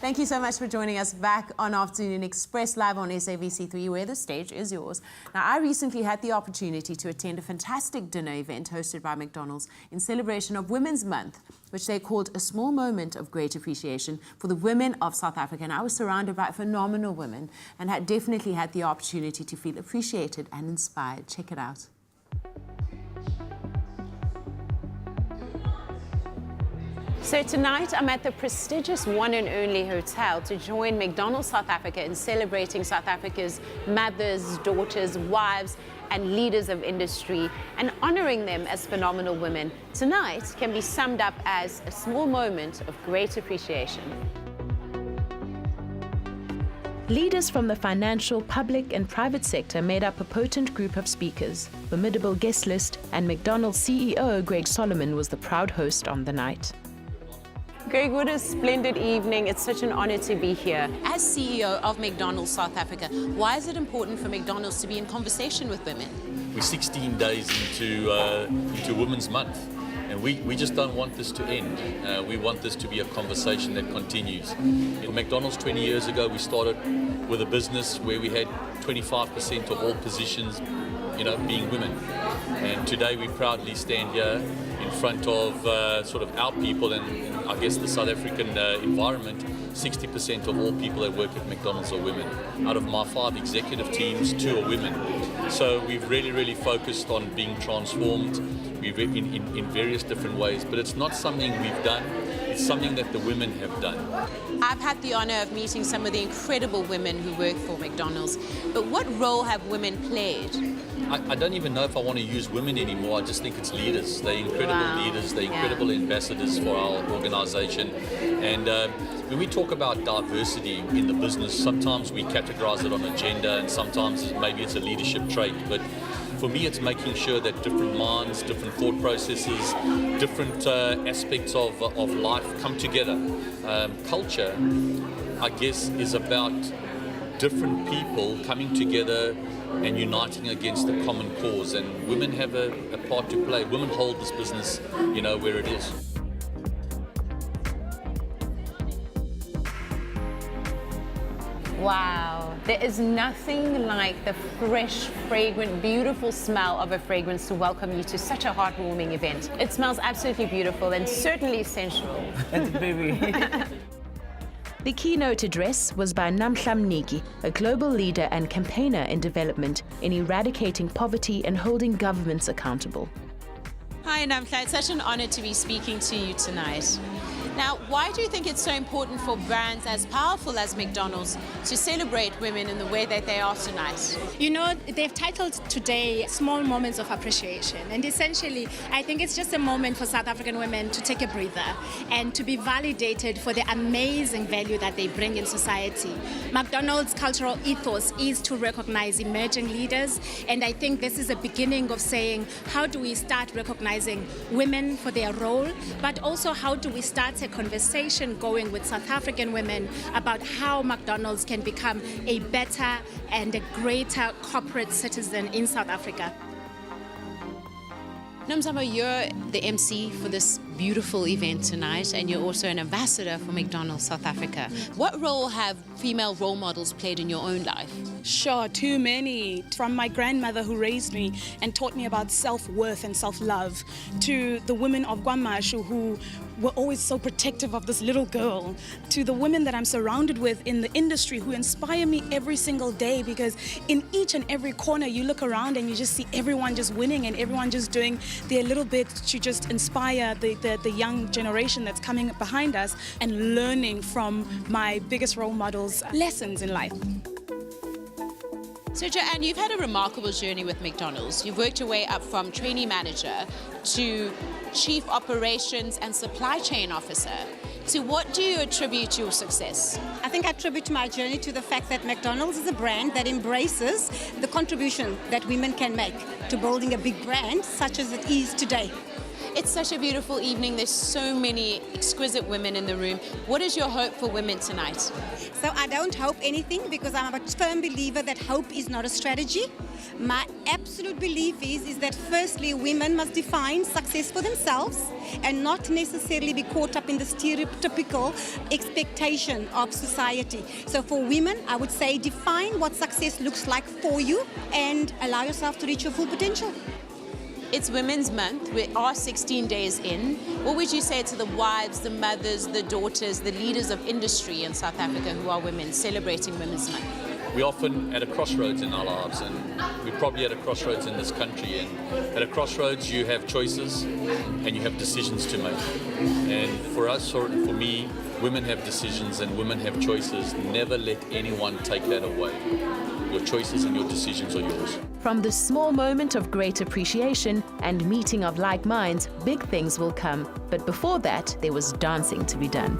Thank you so much for joining us back on Afternoon Express live on SABC3, where the stage is yours. Now, I recently had the opportunity to attend a fantastic dinner event hosted by McDonald's in celebration of Women's Month, which they called a small moment of great appreciation for the women of South Africa. And I was surrounded by phenomenal women and had definitely had the opportunity to feel appreciated and inspired. Check it out. So tonight I'm at the prestigious One and Only Hotel to join McDonald's South Africa in celebrating South Africa's mothers, daughters, wives and leaders of industry and honoring them as phenomenal women. Tonight can be summed up as a small moment of great appreciation. Leaders from the financial, public and private sector made up a potent group of speakers. Formidable guest list, and McDonald's CEO Greg Solomon was the proud host on the night. Greg, what a splendid evening. It's such an honor to be here. As CEO of McDonald's South Africa, why is it important for McDonald's to be in conversation with women? We're 16 days into Women's Month, and we just don't want this to end. We want this to be a conversation that continues. At McDonald's 20 years ago, we started with a business where we had 25% of all positions, being women. And today we proudly stand here in front of sort of our people and I guess the South African environment. 60% of all people that work at McDonald's are women. Out of my 5 executive teams, 2 are women. So we've really focused on being transformed in various different ways, but it's not something we've done, it's something that the women have done. I've had the honor of meeting some of the incredible women who work for McDonald's, but what role have women played? I don't even know if I want to use women anymore. I just think it's leaders. They're incredible leaders. They're incredible ambassadors for our organization. And when we talk about diversity in the business, sometimes we categorize it on agenda and sometimes maybe it's a leadership trait. But for me, it's making sure that different minds, different thought processes, different aspects of life come together. Culture, I guess, is about different people coming together and uniting against a common cause, and women have a part to play. Women hold this business, where it is. Wow, there is nothing like the fresh, fragrant, beautiful smell of a fragrance to welcome you to such a heartwarming event. It smells absolutely beautiful and certainly sensual. That's baby. The keynote address was by Nomzamo Mbatha, a global leader and campaigner in development in eradicating poverty and holding governments accountable. Hi, Nomzamo. It's such an honor to be speaking to you tonight. Now, why do you think it's so important for brands as powerful as McDonald's to celebrate women in the way that they are tonight? They've titled today Small Moments of Appreciation. And essentially, I think it's just a moment for South African women to take a breather and to be validated for the amazing value that they bring in society. McDonald's cultural ethos is to recognize emerging leaders. And I think this is a beginning of saying, how do we start recognizing women for their role, but also how do we start a conversation going with South African women about how McDonald's can become a better and a greater corporate citizen in South Africa. Nomzamo, you're the MC for this beautiful event tonight, and you're also an ambassador for McDonald's South Africa. What role have female role models played in your own life? Sure, too many. From my grandmother who raised me and taught me about self-worth and self-love, to the women of KwaMashu who were always so protective of this little girl, to the women that I'm surrounded with in the industry who inspire me every single day, because in each and every corner you look around and you just see everyone just winning and everyone just doing their little bit to just inspire the young generation that's coming behind us and learning from my biggest role models' lessons in life. So Joanne, you've had a remarkable journey with McDonald's. You've worked your way up from trainee manager to chief operations and supply chain officer. To what do you attribute your success? I think I attribute my journey to the fact that McDonald's is a brand that embraces the contribution that women can make to building a big brand such as it is today. It's such a beautiful evening. There's so many exquisite women in the room. What is your hope for women tonight? So I don't hope anything because I'm a firm believer that hope is not a strategy. My absolute belief is that firstly, women must define success for themselves and not necessarily be caught up in the stereotypical expectation of society. So for women, I would say define what success looks like for you and allow yourself to reach your full potential. It's Women's Month. We are 16 days in. What would you say to the wives, the mothers, the daughters, the leaders of industry in South Africa who are women celebrating Women's Month? We're often at a crossroads in our lives, and we're probably at a crossroads in this country. And at a crossroads, you have choices and you have decisions to make. And for us, or for me, women have decisions and women have choices. Never let anyone take that away. Your choices and your decisions are yours. From this small moment of great appreciation and meeting of like minds, big things will come. But before that, there was dancing to be done.